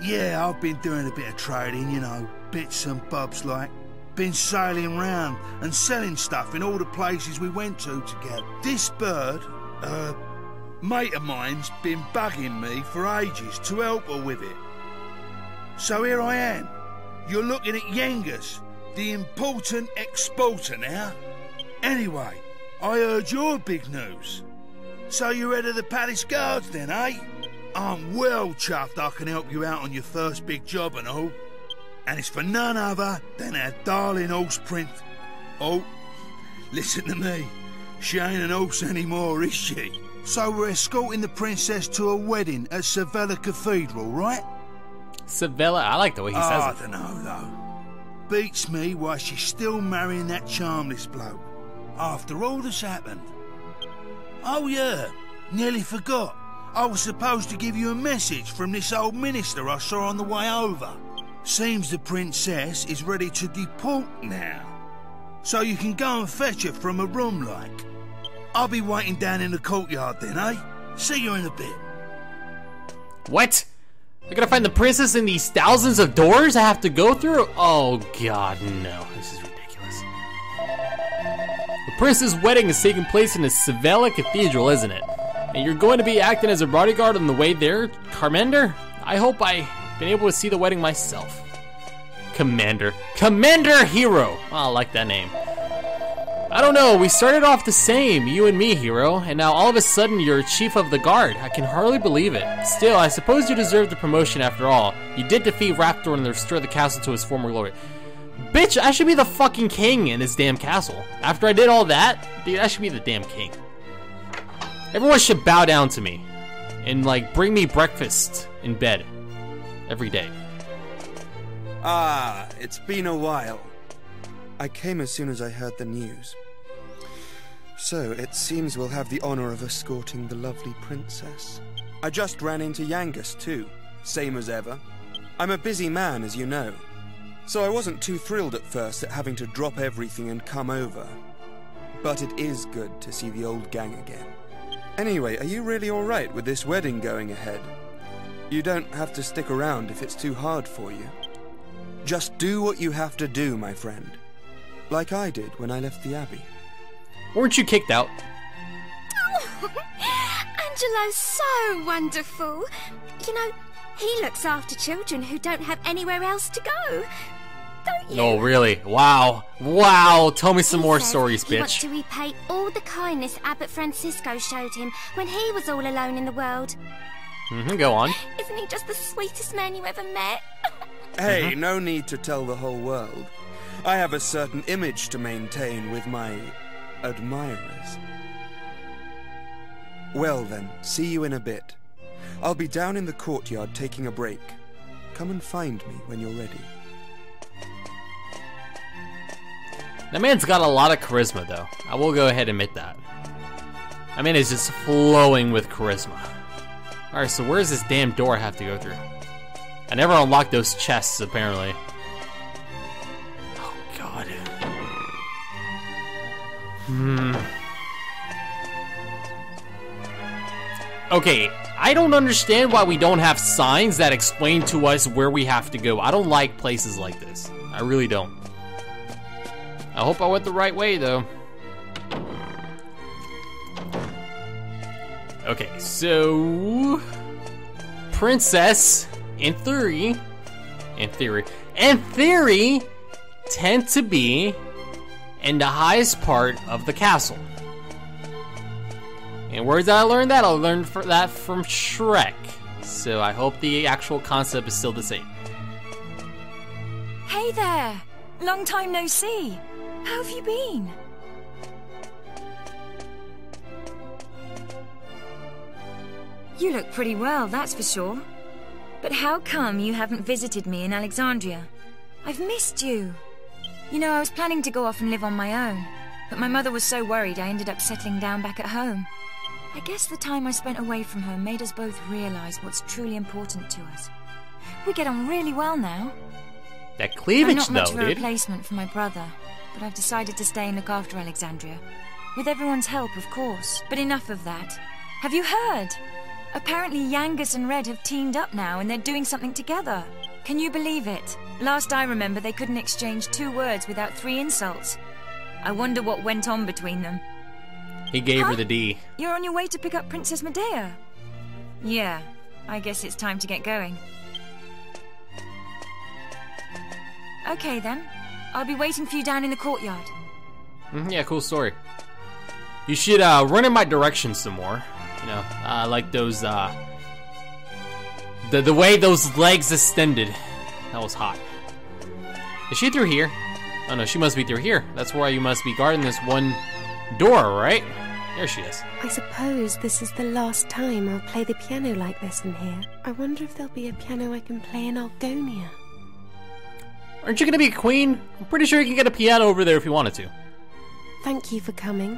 Yeah, I've been doing a bit of trading, you know, bits and bobs like. Been sailing round and selling stuff in all the places we went to together. This bird, mate of mine's been bugging me for ages to help her with it. So here I am. You're looking at Yangus, the important exporter now. Anyway, I heard your big news. So you're head of the palace guards then, eh? I'm well chuffed I can help you out on your first big job and all. And it's for none other than our darling horse prince. Oh, listen to me. She ain't an horse anymore, is she? So we're escorting the princess to a wedding at Sevilla Cathedral, right? Sevilla? I like the way he says it. I don't know, though. Beats me why she's still marrying that Charmles bloke. After all that's happened. Oh, yeah. Nearly forgot. I was supposed to give you a message from this old minister I saw on the way over. Seems the princess is ready to deport now. So you can go and fetch her from a room, like. I'll be waiting down in the courtyard then, eh? See you in a bit. What? I gotta find the princess in these thousands of doors I have to go through? Oh god, no. This is ridiculous. The princess' wedding is taking place in the Sevilla Cathedral, isn't it? And you're going to be acting as a bodyguard on the way there, Commander? I hope I've been able to see the wedding myself. Commander. Commander Hero! Oh, I like that name. I don't know, we started off the same, you and me, Hero, and now all of a sudden you're chief of the guard. I can hardly believe it. Still, I suppose you deserve the promotion after all. You did defeat Raptor and restore the castle to its former glory. Bitch, I should be the fucking king in this damn castle. After I did all that, dude, I should be the damn king. Everyone should bow down to me and, like, bring me breakfast in bed every day. Ah, it's been a while. I came as soon as I heard the news. So, it seems we'll have the honor of escorting the lovely princess. I just ran into Yangus, too. Same as ever. I'm a busy man, as you know. So I wasn't too thrilled at first at having to drop everything and come over. But it is good to see the old gang again. Anyway, are you really alright with this wedding going ahead? You don't have to stick around if it's too hard for you. Just do what you have to do, my friend. Like I did when I left the Abbey. Weren't you kicked out? Oh, Angelo's so wonderful. You know, he looks after children who don't have anywhere else to go. Don't you? Oh, really? Wow. Wow. Tell me some more stories, bitch. He wants to repay all the kindness Abbot Francisco showed him when he was all alone in the world. Go on. Isn't he just the sweetest man you ever met? Hey, no need to tell the whole world. I have a certain image to maintain with my admirers. Well then, see you in a bit. I'll be down in the courtyard taking a break. Come and find me when you're ready. That man's got a lot of charisma, though. I will go ahead and admit that. I mean, it's just flowing with charisma. Alright, so where's this damn door I have to go through? I never unlocked those chests, apparently. Oh, God. Okay, I don't understand why we don't have signs that explain to us where we have to go. I don't like places like this. I really don't. I hope I went the right way, though. Okay, so... Princess, in theory, tend to be in the highest part of the castle. And where did I learn that? I learned that from Shrek. So I hope the actual concept is still the same. Hey there! Long time no see. How have you been? You look pretty well, that's for sure. But how come you haven't visited me in Alexandria? I've missed you. You know, I was planning to go off and live on my own, but my mother was so worried I ended up settling down back at home. I guess the time I spent away from her made us both realize what's truly important to us. We get on really well now. That cleavage, I'm not much though, of a dude. replacement for my brother, but I've decided to stay and look after Alexandria. With everyone's help, of course. But enough of that. Have you heard? Apparently Yangus and Red have teamed up now and they're doing something together. Can you believe it? Last I remember, they couldn't exchange 2 words without 3 insults. I wonder what went on between them. He gave her the D. You're on your way to pick up Princess Medea. Yeah, I guess it's time to get going. Okay then. I'll be waiting for you down in the courtyard. Yeah, cool story. You should run in my direction some more. You know, like those, the way those legs extended. That was hot. Is she through here? Oh no, she must be through here. That's why you must be guarding this one door, right? There she is. I suppose this is the last time I'll play the piano like this in here. I wonder if there'll be a piano I can play in Algonia. Aren't you gonna be a queen? I'm pretty sure you can get a piano over there if you wanted to. Thank you for coming.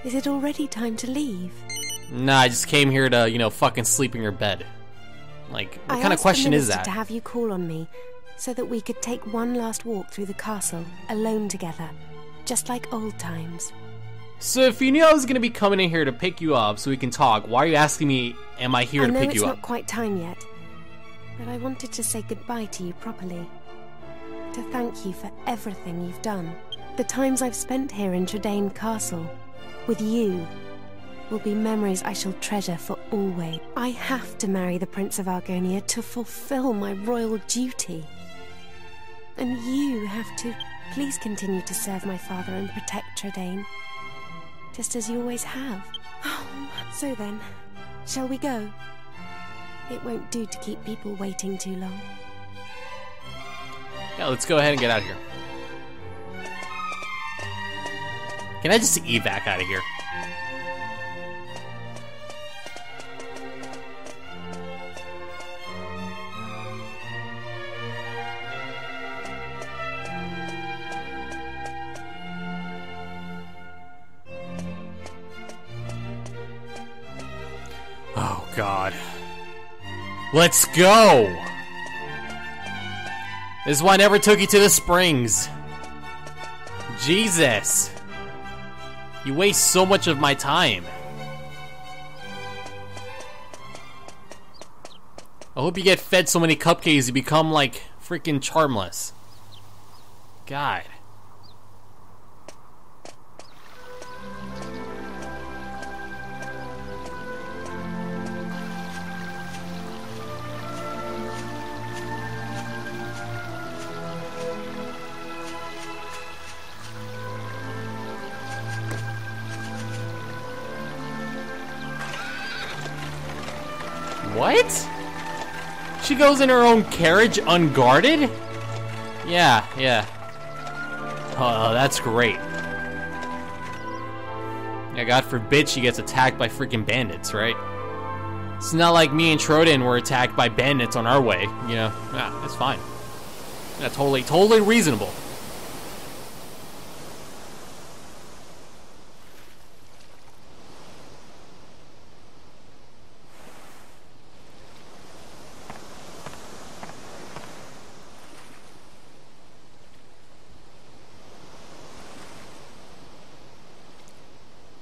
Is it already time to leave? Nah, I just came here to, you know, fucking sleep in your bed. Like, what kind of question is that? I asked the minister to have you call on me, so that we could take one last walk through the castle, alone together, just like old times. So if you knew I was gonna be coming in here to pick you up so we can talk, why are you asking me, am I here to pick you up? I know it's not quite time yet, but I wanted to say goodbye to you properly. To thank you for everything you've done. The times I've spent here in Tredane Castle, with you, will be memories I shall treasure for always. I have to marry the Prince of Argonia to fulfill my royal duty. And you have to please continue to serve my father and protect Tredane, just as you always have. So then, shall we go? It won't do to keep people waiting too long. Yeah, let's go ahead and get out of here. Can I just evac out of here? Oh, God. Let's go! This is why I never took you to the springs. Jesus. You waste so much of my time. I hope you get fed so many cupcakes you become like freaking Charmles. God. What? She goes in her own carriage unguarded? Yeah. Oh, that's great. Yeah, God forbid she gets attacked by freaking bandits, right? It's not like me and Trodin were attacked by bandits on our way, you know? Yeah, that's fine. Yeah, totally reasonable.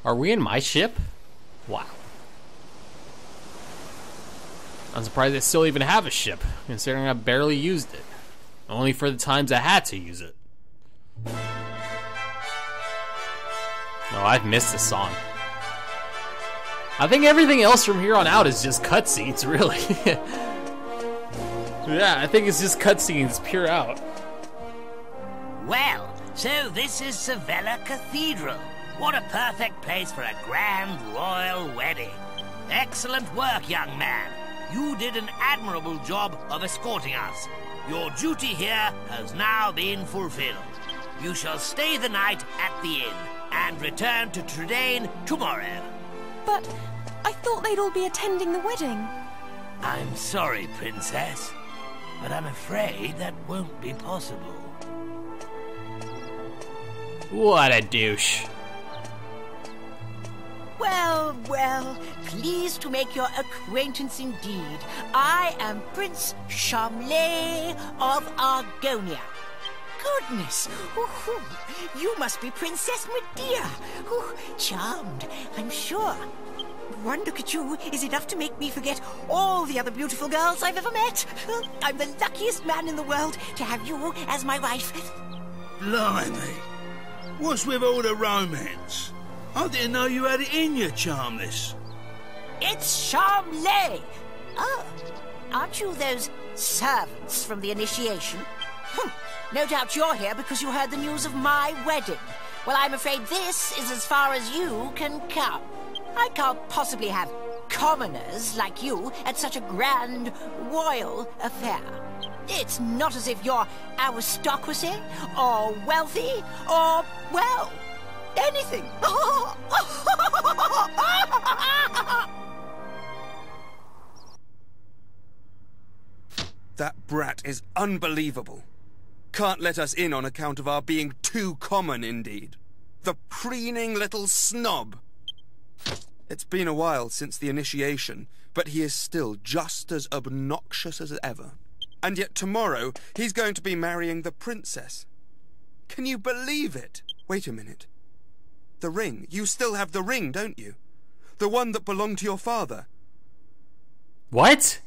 Are we in my ship? Wow. I'm surprised I still even have a ship, considering I barely used it. Only for the times I had to use it. Oh, I've missed this song. I think everything else from here on out is just cutscenes, really. Yeah, I think it's just cutscenes, pure out. Well, so this is Sevilla Cathedral. What a perfect place for a grand royal wedding. Excellent work, young man. You did an admirable job of escorting us. Your duty here has now been fulfilled. You shall stay the night at the inn and return to Tredane tomorrow. But I thought they'd all be attending the wedding. I'm sorry, Princess, but I'm afraid that won't be possible. What a douche. Well, pleased to make your acquaintance indeed. I am Prince Charmles of Argonia. Goodness, you must be Princess Medea. Charmed, I'm sure. one look at you is enough to make me forget all the other beautiful girls I've ever met. I'm the luckiest man in the world to have you as my wife. Blimey. What's with all the romance? I didn't know you had it in you, Charmles. It's Charmles. Oh, aren't you those servants from the initiation? No doubt you're here because you heard the news of my wedding. Well, I'm afraid this is as far as you can come. I can't possibly have commoners like you at such a grand royal affair. It's not as if you're aristocracy, or wealthy, or, well, anything. That brat is unbelievable. Can't let us in on account of our being too common, indeed. The preening little snob. It's been a while since the initiation, but he is still just as obnoxious as ever. And yet tomorrow, he's going to be marrying the princess. Can you believe it? Wait a minute. The ring. You still have the ring, don't you? The one that belonged to your father. What?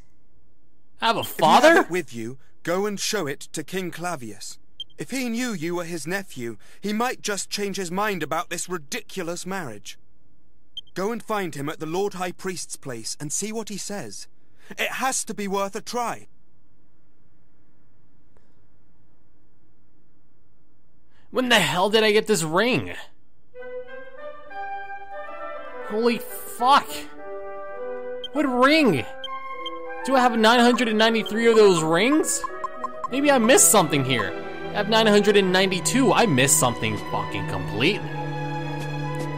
I have a father? If you have it with you, go and show it to King Clavius. If he knew you were his nephew, he might just change his mind about this ridiculous marriage. Go and find him at the Lord High Priest's place and see what he says. It has to be worth a try. When the hell did I get this ring? Holy fuck. What ring? Do I have 993 of those rings? Maybe I missed something here. I have 992. I missed something fucking completely.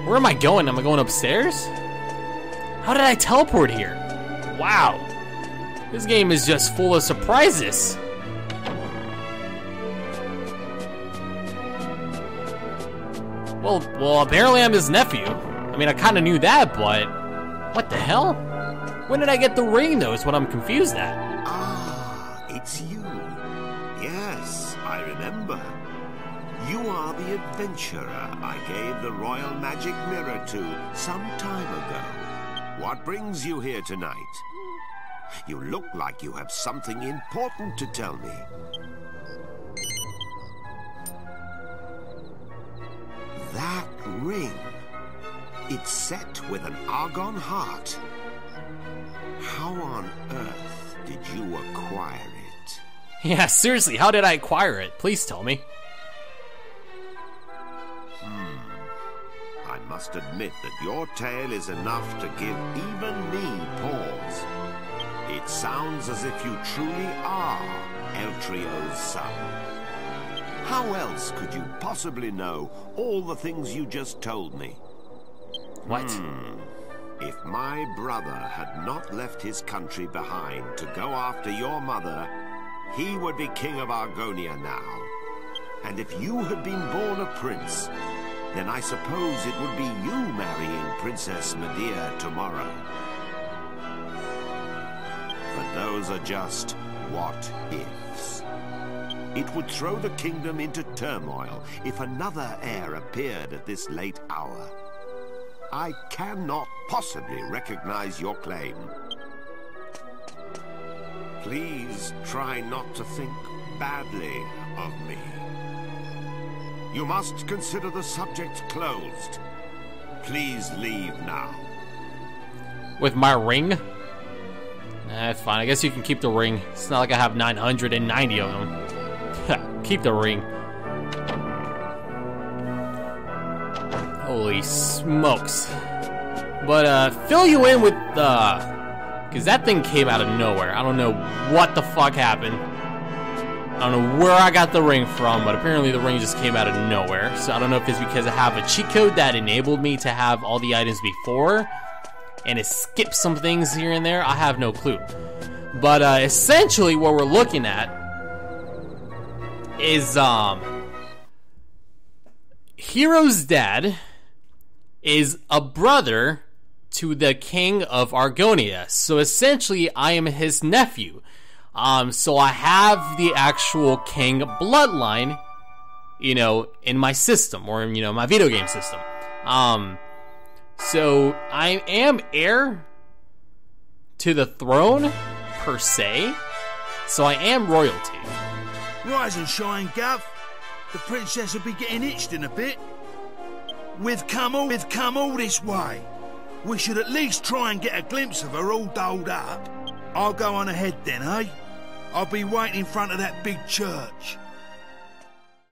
Where am I going? Am I going upstairs? How did I teleport here? Wow. This game is just full of surprises. Well, apparently I'm his nephew. I mean, I kind of knew that, but what the hell? When did I get the ring, though, is what I'm confused at. Ah, it's you. Yes, I remember. You are the adventurer I gave the royal magic mirror to some time ago. What brings you here tonight? You look like you have something important to tell me. That ring. It's set with an argon heart. How on earth did you acquire it? Yeah, seriously, how did I acquire it? Please tell me. I must admit that your tale is enough to give even me pause. It sounds as if you truly are Eltrio's son. How else could you possibly know all the things you just told me? What? If my brother had not left his country behind to go after your mother, he would be king of Argonia now. And if you had been born a prince, then I suppose it would be you marrying Princess Medea tomorrow. But those are just what-ifs. It would throw the kingdom into turmoil if another heir appeared at this late hour. I cannot possibly recognize your claim. Please try not to think badly of me. You must consider the subject closed. Please leave now. With my ring? That's fine. I guess you can keep the ring. It's not like I have 990 of them. Keep the ring. Holy smokes. But, fill you in with, because that thing came out of nowhere. I don't know what the fuck happened. I don't know where I got the ring from, but apparently the ring just came out of nowhere. So I don't know if it's because I have a cheat code that enabled me to have all the items before, and it skipped some things here and there. I have no clue. But, essentially what we're looking at is, Hero's dad is a brother to the king of Argonia. So essentially, I am his nephew. So I have the actual king bloodline, you know, in my system, or, you know, my video game system. So I am heir to the throne, per se. So I am royalty. Rise and shine, Gov. The princess will be getting itched in a bit. We've come all this way. We should at least try and get a glimpse of her all dolled up. I'll go on ahead then, eh? I'll be waiting in front of that big church.